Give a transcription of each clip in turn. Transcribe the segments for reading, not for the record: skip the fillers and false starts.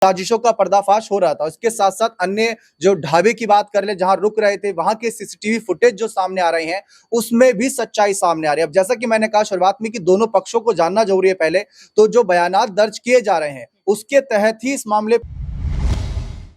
साजिशों का पर्दाफाश हो रहा था। उसके साथ साथ अन्य जो ढाबे की बात कर ले जहां रुक रहे थे, वहां के सीसीटीवी फुटेज जो सामने आ रहे हैं उसमें भी सच्चाई सामने आ रही है। अब जैसा कि मैंने कहा शुरुआत में कि दोनों पक्षों को जानना जरूरी है पहले, तो जो बयानात दर्ज किए जा रहे हैं उसके तहत ही इस मामले।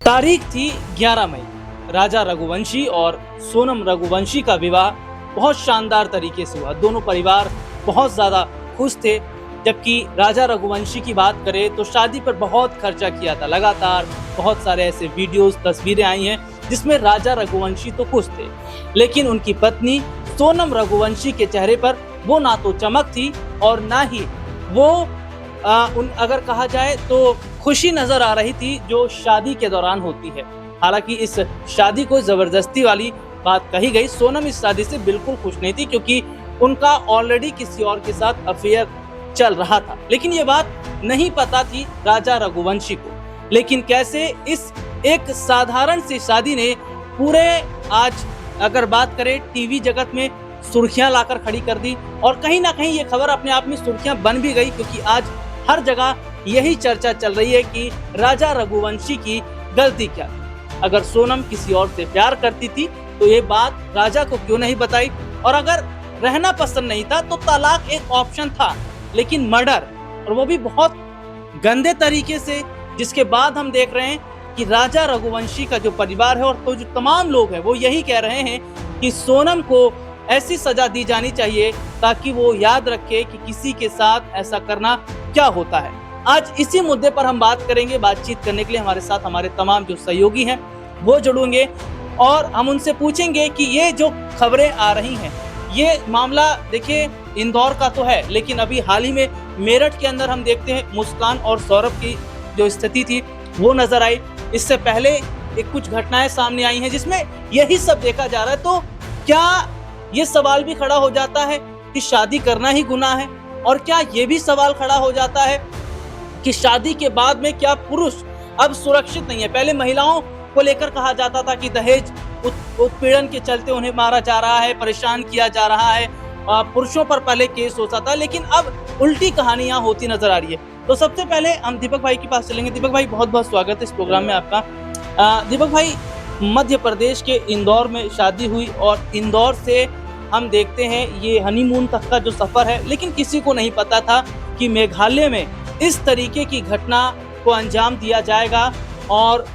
तारीख थी 11 मई। राजा रघुवंशी और सोनम रघुवंशी का विवाह बहुत शानदार तरीके से हुआ। दोनों परिवार बहुत ज्यादा खुश थे। जबकि राजा रघुवंशी की बात करें तो शादी पर बहुत खर्चा किया था। लगातार बहुत सारे ऐसे वीडियोस, तस्वीरें आई हैं जिसमें राजा रघुवंशी तो खुश थे, लेकिन उनकी पत्नी सोनम रघुवंशी के चेहरे पर वो ना तो चमक थी और ना ही वो अगर कहा जाए तो खुशी नजर आ रही थी जो शादी के दौरान होती है। हालांकि इस शादी को जबरदस्ती वाली बात कही गई। सोनम इस शादी से बिल्कुल खुश नहीं थी क्योंकि उनका ऑलरेडी किसी और के साथ अफेयर चल रहा था, लेकिन ये बात नहीं पता थी राजा रघुवंशी को। लेकिन कैसे इस एक साधारण सी शादी ने पूरे, आज अगर बात करें, टीवी जगत में सुर्खियां लाकर खड़ी कर दी। और कहीं ना कहीं ये खबर अपने आप में सुर्खियां बन भी गई क्योंकि आज हर जगह यही चर्चा चल रही है कि राजा रघुवंशी की गलती क्या थी। अगर सोनम किसी और से प्यार करती थी तो ये बात राजा को क्यों नहीं बताई, और अगर रहना पसंद नहीं था तो तलाक एक ऑप्शन था, लेकिन मर्डर, और वो भी बहुत गंदे तरीके से, जिसके बाद हम देख रहे हैं कि राजा रघुवंशी का जो परिवार है और तो जो तमाम लोग हैं वो यही कह रहे हैं कि सोनम को ऐसी सजा दी जानी चाहिए ताकि वो याद रखे कि किसी के साथ ऐसा करना क्या होता है। आज इसी मुद्दे पर हम बात करेंगे। बातचीत करने के लिए हमारे साथ हमारे तमाम जो सहयोगी हैं वो जुड़ेंगे और हम उनसे पूछेंगे कि ये जो खबरें आ रही हैं, ये मामला देखिए इंदौर का तो है, लेकिन अभी हाल ही में मेरठ के अंदर हम देखते हैं मुस्कान और सौरभ की जो स्थिति थी वो नजर आई। इससे पहले एक कुछ घटनाएं सामने आई हैं जिसमें यही सब देखा जा रहा है। तो क्या ये सवाल भी खड़ा हो जाता है कि शादी करना ही गुनाह है, और क्या ये भी सवाल खड़ा हो जाता है कि शादी के बाद में क्या पुरुष अब सुरक्षित नहीं है। पहले महिलाओं को लेकर कहा जाता था कि दहेज उत्पीड़न के चलते उन्हें मारा जा रहा है, परेशान किया जा रहा है, पुरुषों पर पहले केस होता था, लेकिन अब उल्टी कहानियां होती नजर आ रही है। तो सबसे पहले हम दीपक भाई के पास चलेंगे। दीपक भाई, बहुत बहुत स्वागत है इस प्रोग्राम में आपका। दीपक भाई, मध्य प्रदेश के इंदौर में शादी हुई और इंदौर से हम देखते हैं ये हनीमून तक का जो सफर है, लेकिन किसी को नहीं पता था कि मेघालय में इस तरीके की घटना को अंजाम दिया जाएगा। और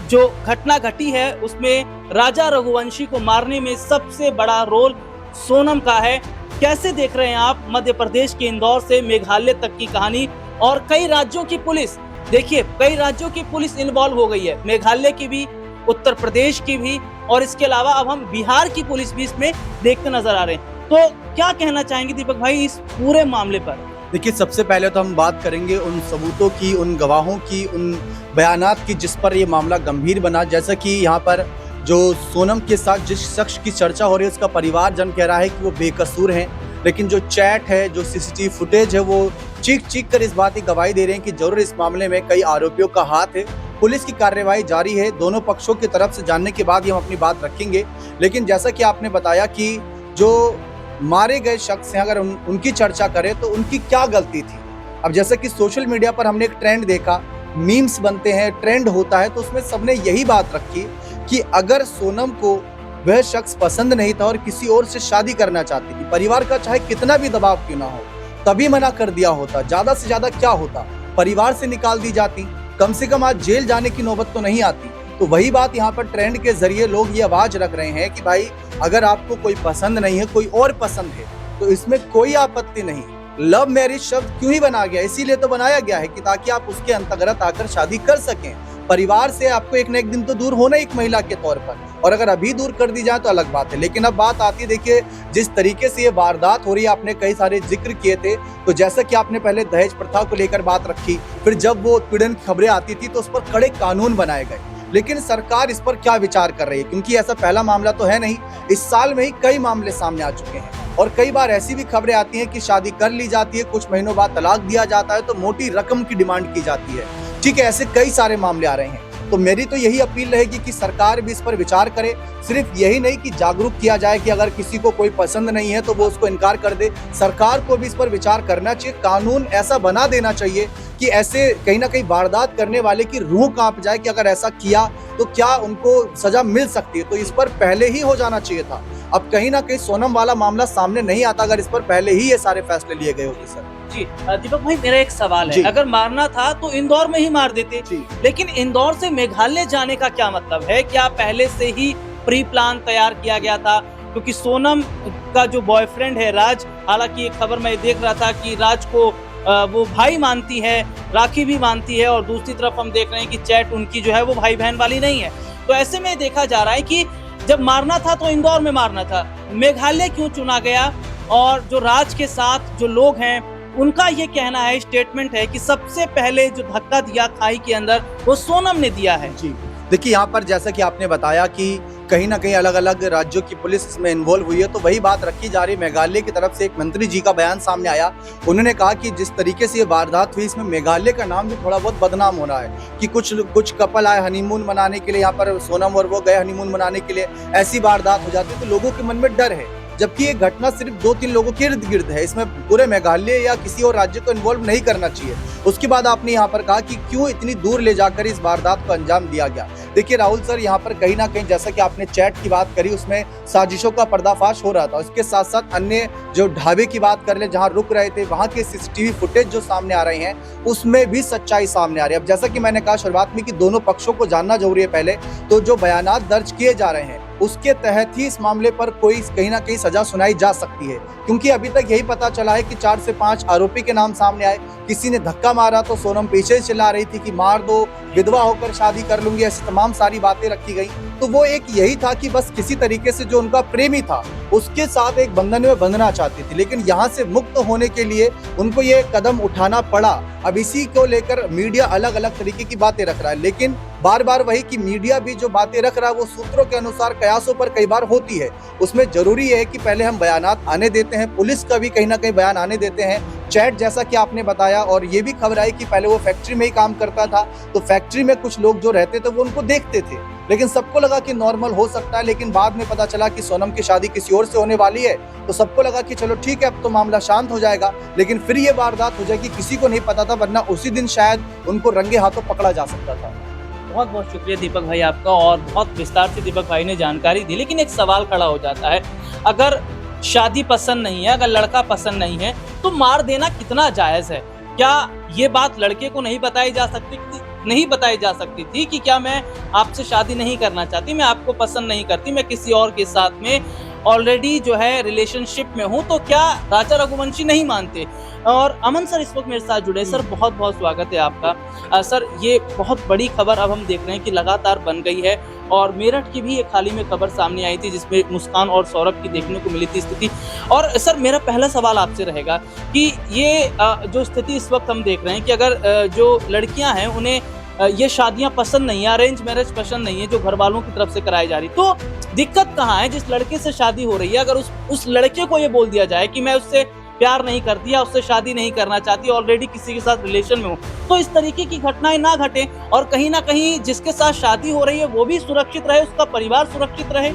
जो घटना घटी है उसमें राजा रघुवंशी को मारने में सबसे बड़ा रोल सोनम का है। कैसे देख रहे हैं आप मध्य प्रदेश के इंदौर से मेघालय तक की कहानी, और कई राज्यों की पुलिस, देखिए कई राज्यों की पुलिस इन्वॉल्व हो गई है, मेघालय की भी, उत्तर प्रदेश की भी, और इसके अलावा अब हम बिहार की पुलिस भी इसमें देखते नजर आ रहे हैं। तो क्या कहना चाहेंगे दीपक भाई इस पूरे मामले पर? देखिए, सबसे पहले तो हम बात करेंगे उन सबूतों की, उन गवाहों की, उन बयानात की जिस पर ये मामला गंभीर बना। जैसा कि यहाँ पर जो सोनम के साथ जिस शख्स की चर्चा हो रही है उसका परिवारजन कह रहा है कि वो बेकसूर हैं, लेकिन जो चैट है, जो सीसीटीवी फुटेज है, वो चीख चीख कर इस बात की गवाही दे रहे हैं कि जरूर इस मामले में कई आरोपियों का हाथ है। पुलिस की कार्रवाई जारी है। दोनों पक्षों की तरफ से जानने के बाद ही हम अपनी बात रखेंगे। लेकिन जैसा कि आपने बताया कि जो मारे गए शख्स हैं, अगर उनकी चर्चा करें तो उनकी क्या गलती थी। अब जैसा कि सोशल मीडिया पर हमने एक ट्रेंड देखा, मीम्स बनते हैं, ट्रेंड होता है, तो उसमें सबने यही बात रखी कि अगर सोनम को वह शख्स पसंद नहीं था और किसी और से शादी करना चाहती थी, परिवार का चाहे कितना भी दबाव क्यों ना हो, तभी मना कर दिया होता। ज्यादा से ज्यादा क्या होता, परिवार से निकाल दी जाती, कम से कम आज जेल जाने की नौबत तो नहीं आती। तो वही बात यहाँ पर ट्रेंड के जरिए लोग ये आवाज रख रहे हैं कि भाई अगर आपको कोई पसंद नहीं है, कोई और पसंद है, तो इसमें कोई आपत्ति नहीं। लव मैरिज शब्द क्यों ही बना गया, इसीलिए तो बनाया गया है कि ताकि आप उसके अंतर्गत आकर शादी कर सकें। परिवार से आपको एक न एक दिन तो दूर होना एक महिला के तौर पर, और अगर अभी दूर कर दी जाए तो अलग बात है। लेकिन अब बात आती है, देखिए जिस तरीके से ये वारदात हो रही है, आपने कई सारे जिक्र किए थे। तो जैसा कि आपने पहले दहेज प्रथा को लेकर बात रखी, फिर जब वो उत्पीड़न की खबरें आती थी तो उस पर कड़े कानून बनाए गए, लेकिन सरकार इस पर क्या विचार कर रही है, क्योंकि ऐसा पहला मामला तो है नहीं। इस साल में ही कई मामले सामने आ चुके हैं, और कई बार ऐसी भी खबरें आती हैं कि शादी कर ली जाती है, कुछ महीनों बाद तलाक दिया जाता है, तो मोटी रकम की डिमांड की जाती है। ठीक है, ऐसे कई सारे मामले आ रहे हैं। तो मेरी तो यही अपील रहेगी कि सरकार भी इस पर विचार करे। सिर्फ यही नहीं कि जागरूक किया जाए कि अगर किसी को कोई पसंद नहीं है तो वो उसको इनकार कर दे, सरकार को भी इस पर विचार करना चाहिए। कानून ऐसा बना देना चाहिए कि ऐसे कहीं ना कहीं वारदात करने वाले की रूह कांप जाए कि अगर ऐसा किया तो क्या उनको सजा मिल सकती है। तो इस पर पहले ही हो जाना चाहिए था। अब कहीं ना कहीं सोनम वाला मामला सामने नहीं आता अगर इस पर पहले ही ये सारे फैसले लिए गए होते सर। जी दीपक भाई, मेरा एक सवाल जी। है, अगर मारना था तो इंदौर में ही मार देते, जी। लेकिन इंदौर से मेघालय जाने का क्या मतलब है? क्या पहले से ही प्री प्लान तैयार किया गया था? क्योंकि सोनम का जो बॉयफ्रेंड है राज, हालांकि एक खबर मैं देख रहा था कि राज को वो भाई मानती है, राखी भी मानती है, और दूसरी तरफ हम देख रहे हैं कि चैट उनकी जो है वो भाई बहन वाली नहीं है। तो ऐसे में देखा जा रहा है कि जब मारना था तो इंदौर में मारना था, मेघालय क्यों चुना गया? और जो राज के साथ जो लोग हैं उनका ये कहना है, स्टेटमेंट है कि सबसे पहले जो धक्का दिया खाई के अंदर वो सोनम ने दिया है। जी देखिए, यहाँ पर जैसा कि आपने बताया कि कहीं ना कहीं अलग अलग राज्यों की पुलिस इसमें इन्वॉल्व हुई है, तो वही बात रखी जा रही है। मेघालय की तरफ से एक मंत्री जी का बयान सामने आया, उन्होंने कहा कि जिस तरीके से ये वारदात हुई इसमें मेघालय का नाम भी थोड़ा बहुत बदनाम हो रहा है कि कुछ कपल आए हनीमून मनाने के लिए, यहाँ पर सोनम और वो गए हनीमून मनाने के लिए, ऐसी वारदात हो जाती है तो लोगों के मन में डर है। जबकि ये घटना सिर्फ 2-3 लोगों के इर्द गिर्द है, इसमें पूरे मेघालय या किसी और राज्य को इन्वॉल्व नहीं करना चाहिए। उसके बाद आपने यहाँ पर कहा कि क्यों इतनी दूर ले जाकर इस वारदात को अंजाम दिया गया। देखिए राहुल सर, यहाँ पर कहीं ना कहीं जैसा कि आपने चैट की बात करी, उसमें साजिशों का पर्दाफाश हो रहा था। उसके साथ साथ अन्य जो ढाबे की बात कर ले जहाँ रुक रहे थे, वहाँ के CCTV फुटेज जो सामने आ रहे हैं उसमें भी सच्चाई सामने आ रही है। अब जैसा कि मैंने कहा शुरुआत में कि दोनों पक्षों को जानना जरूरी है पहले, तो जो बयानात दर्ज किए जा रहे हैं उसके तहत ही इस मामले पर कोई कहीं ना कहीं सजा सुनाई जा सकती है। क्योंकि अभी तक यही पता चला है कि 4 से 5 आरोपी के नाम सामने आए। किसी ने धक्का मारा तो सोनम पीछे चिल्ला रही थी कि मार दो, विधवा होकर शादी कर लूंगी, ऐसी तमाम सारी बातें रखी गई। तो वो एक यही था कि बस किसी तरीके से जो उनका प्रेमी था उसके साथ एक बंधन में बंधना चाहती थी, लेकिन यहाँ से मुक्त होने के लिए उनको ये कदम उठाना पड़ा। अब इसी को लेकर मीडिया अलग अलग तरीके की बातें रख रहा है, लेकिन बार बार वही कि मीडिया भी जो बातें रख रहा है वो सूत्रों के अनुसार कयासों पर कई बार होती है। उसमें जरूरी है कि पहले हम बयानात आने देते हैं, पुलिस का भी कहीं ना कहीं बयान आने देते हैं। चैट जैसा कि आपने बताया, और ये भी खबर आई कि पहले वो फैक्ट्री में ही काम करता था, तो फैक्ट्री में कुछ लोग जो रहते थे वो उनको देखते थे, लेकिन सबको लगा कि नॉर्मल हो सकता है। लेकिन बाद में पता चला कि सोनम की शादी किसी और से होने वाली है, तो सबको लगा कि चलो ठीक है अब तो मामला शांत हो जाएगा, लेकिन फिर ये वारदात हो जाएगी। किसी को नहीं पता था, वरना उसी दिन शायद उनको रंगे हाथों पकड़ा जा सकता था। बहुत बहुत शुक्रिया दीपक भाई आपका, और बहुत विस्तार से दीपक भाई ने जानकारी दी। लेकिन एक सवाल खड़ा हो जाता है, अगर शादी पसंद नहीं है, अगर लड़का पसंद नहीं है, तो मार देना कितना जायज़ है? क्या ये बात लड़के को नहीं बताई जा सकती थी कि क्या मैं आपसे शादी नहीं करना चाहती, मैं आपको पसंद नहीं करती, मैं किसी और के साथ में ऑलरेडी जो है रिलेशनशिप में हूँ, तो क्या राजा रघुवंशी नहीं मानते? और अमन सर इस वक्त मेरे साथ जुड़े। सर बहुत बहुत स्वागत है आपका। सर ये बहुत बड़ी खबर अब हम देख रहे हैं कि लगातार बन गई है, और मेरठ की भी एक हाल ही में खबर सामने आई थी जिसमें मुस्कान और सौरभ की देखने को मिली थी स्थिति। और सर मेरा पहला सवाल आपसे रहेगा कि ये जो स्थिति इस वक्त हम देख रहे हैं कि अगर जो लड़कियां हैं उन्हें ये शादियां पसंद नहीं है, अरेंज मैरिज पसंद नहीं है जो घर वालों की तरफ से कराई जा रही, तो दिक्कत कहाँ है? जिस लड़के से शादी हो रही है, अगर उस लड़के को ये बोल दिया जाए कि मैं उससे प्यार नहीं करती या उससे शादी नहीं करना चाहती, ऑलरेडी किसी के साथ रिलेशन में हूँ, तो इस तरीके की घटनाएं ना घटे, और कहीं ना कहीं जिसके साथ शादी हो रही है वो भी सुरक्षित रहे, उसका परिवार सुरक्षित रहे।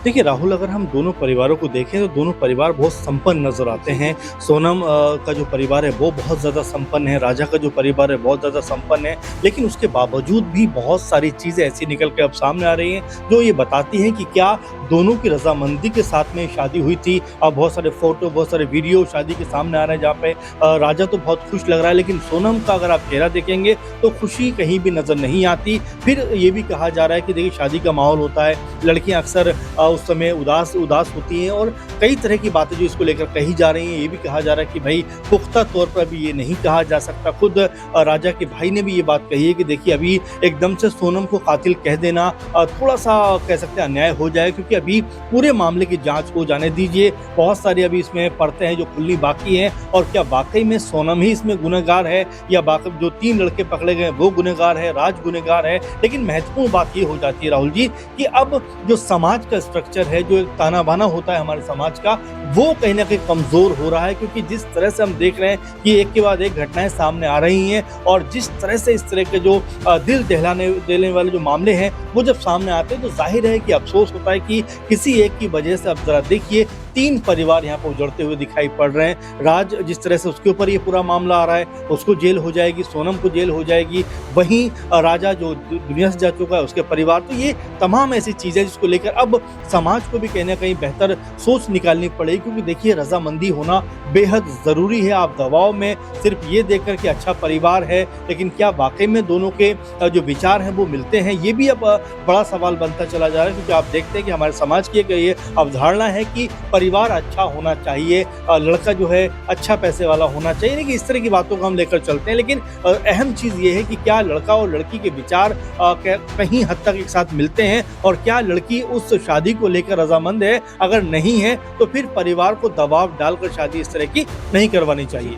देखिए राहुल, अगर हम दोनों परिवारों को देखें तो दोनों परिवार बहुत संपन्न नजर आते हैं। सोनम का जो परिवार है वो बहुत ज़्यादा संपन्न है, राजा का जो परिवार है बहुत ज़्यादा संपन्न है, लेकिन उसके बावजूद भी बहुत सारी चीज़ें ऐसी निकल के अब सामने आ रही हैं जो ये बताती हैं कि क्या दोनों की रजामंदी के साथ में शादी हुई थी। अब बहुत सारे फोटो, बहुत सारे वीडियो शादी के सामने आ रहे हैं जहाँ पे राजा तो बहुत खुश लग रहा है, लेकिन सोनम का अगर आप चेहरा देखेंगे तो खुशी कहीं भी नज़र नहीं आती। फिर ये भी कहा जा रहा है कि देखिए शादी का माहौल होता है, लड़कियाँ अक्सर उस समय उदास होती हैं, और कई तरह की बातें जो इसको लेकर कही जा रही हैं। ये भी कहा जा रहा है कि भाई पुख्ता तौर पर भी ये नहीं कहा जा सकता। खुद राजा के भाई ने भी ये बात कही है कि देखिए अभी एकदम से सोनम को कातिल कह देना थोड़ा सा कह सकते हैं अन्याय हो जाए, क्योंकि अभी पूरे मामले की जांच को जाने दीजिए। बहुत सारी अभी इसमें परतें हैं जो खुलनी बाकी हैं, और क्या वाकई में सोनम ही इसमें गुनहगार है या बाकी जो 3 लड़के पकड़े गए वो गुनहगार है, राज गुनहगार है। लेकिन महत्वपूर्ण बात ये हो जाती है राहुल जी कि अब जो समाज का स्ट्रक्चर है, जो एक ताना बाना होता है हमारे समाज का, वो कहीं ना कहीं कमजोर हो रहा है। क्योंकि जिस तरह से हम देख रहे हैं कि एक के बाद एक घटनाएं सामने आ रही हैं, और जिस तरह से इस तरह के जो दिल दहलाने वाले जो मामले हैं वो जब सामने आते हैं तो जाहिर है कि अफसोस होता है कि किसी एक की वजह से अब जरा देखिए तीन परिवार यहाँ पर उजड़ते हुए दिखाई पड़ रहे हैं। राज जिस तरह से उसके ऊपर ये पूरा मामला आ रहा है, उसको जेल हो जाएगी, सोनम को जेल हो जाएगी, वहीं राजा जो दुनिया से जा चुका है उसके परिवार, तो ये तमाम ऐसी चीज़ें जिसको लेकर अब समाज को भी कहीं ना कहीं बेहतर सोच निकालनी पड़ेगी। क्योंकि देखिए, रजामंदी होना बेहद ज़रूरी है। आप दबाव में सिर्फ ये देखकर कि अच्छा परिवार है, लेकिन क्या वाकई में दोनों के जो विचार हैं वो मिलते हैं, ये भी अब बड़ा सवाल बनता चला जा रहा है। क्योंकि आप देखते हैं कि हमारे समाज की एक ये अवधारणा है कि परिवार अच्छा होना चाहिए, लड़का जो है अच्छा पैसे वाला होना चाहिए, नहीं कि इस तरह की बातों को हम लेकर चलते हैं। लेकिन अहम चीज़ ये है कि क्या लड़का और लड़की के विचार कहीं हद तक एक साथ मिलते हैं, और क्या लड़की उस शादी को लेकर रजामंद है। अगर नहीं है तो फिर परिवार को दबाव डालकर शादी इस तरह की नहीं करवानी चाहिए।